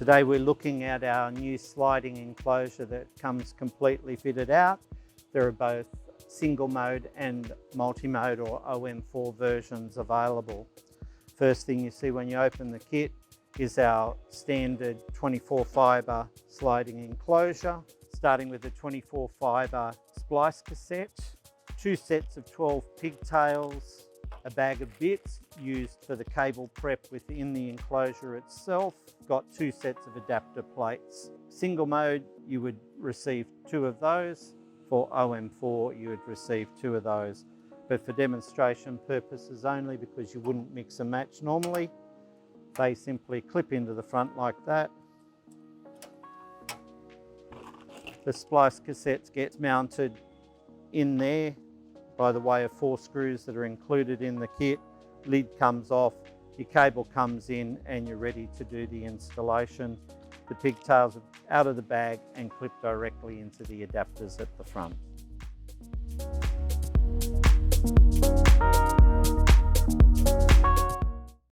Today we're looking at our new sliding enclosure that comes completely fitted out. There are both single mode and multi-mode or OM4 versions available. First thing you see when you open the kit is our standard 24 fibre sliding enclosure, starting with a 24 fibre splice cassette, 2 sets of 12 pigtails, a bag of bits used for the cable prep within the enclosure itself, got 2 sets of adapter plates. Single mode, you would receive 2 of those. For OM4, you would receive 2 of those. But for demonstration purposes only, because you wouldn't mix and match normally, they simply clip into the front like that. The splice cassettes get mounted in there by the way of 4 screws that are included in the kit. Lid comes off, your cable comes in, and you're ready to do the installation. The pigtails are out of the bag and clip directly into the adapters at the front.